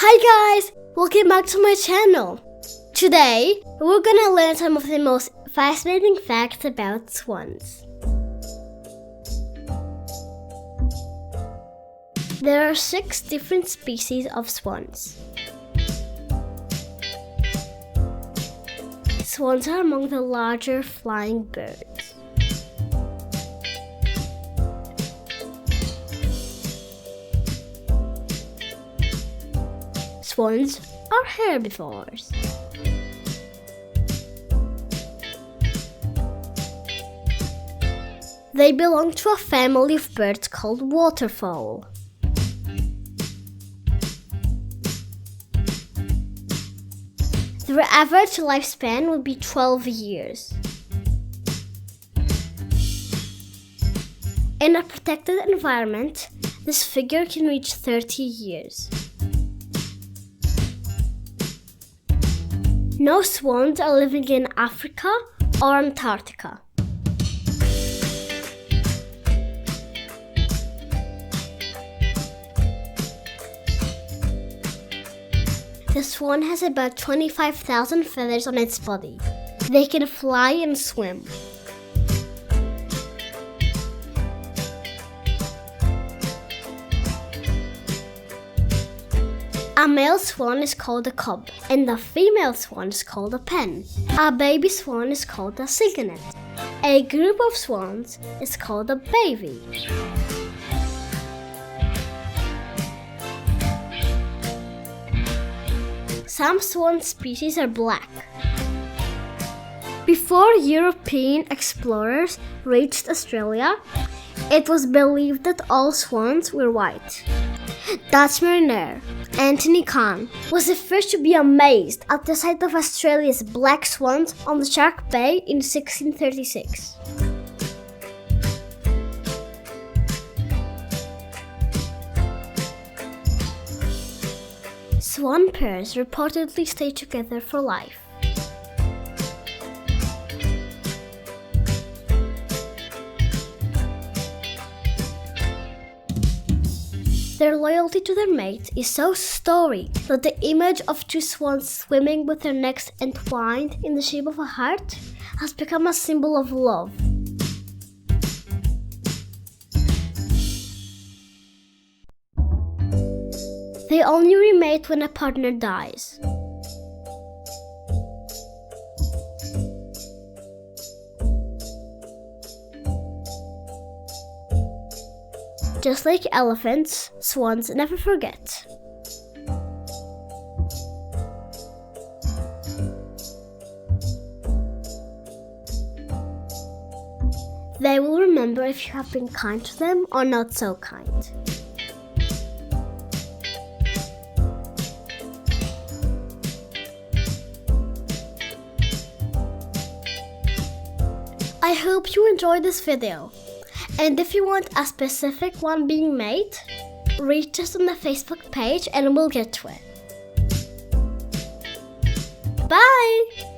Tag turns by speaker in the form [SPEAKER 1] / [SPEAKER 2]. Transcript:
[SPEAKER 1] Hi guys! Welcome back to my channel. Today, we're gonna learn some of the most fascinating facts about swans. There are 6 different species of swans. Swans are among the larger flying birds. Swans are herbivores. They belong to a family of birds called waterfowl. Their average lifespan would be 12 years. In a protected environment, this figure can reach 30 years. No swans are living in Africa or Antarctica. The swan has about 25,000 feathers on its body. They can fly and swim. A male swan is called a cub, and a female swan is called a pen. A baby swan is called a cygnet. A group of swans is called a bevy. Some swan species are black. Before European explorers reached Australia, it was believed that all swans were white. Dutch mariner Anthony Kahn was the first to be amazed at the sight of Australia's black swans on the Shark Bay in 1636. Swan pairs reportedly stay together for life. Their loyalty to their mate is so storied that the image of 2 swans swimming with their necks entwined in the shape of a heart has become a symbol of love. They only remate when a partner dies. Just like elephants, swans never forget. They will remember if you have been kind to them or not so kind. I hope you enjoyed this video. And if you want a specific one being made, reach us on the Facebook page and we'll get to it. Bye!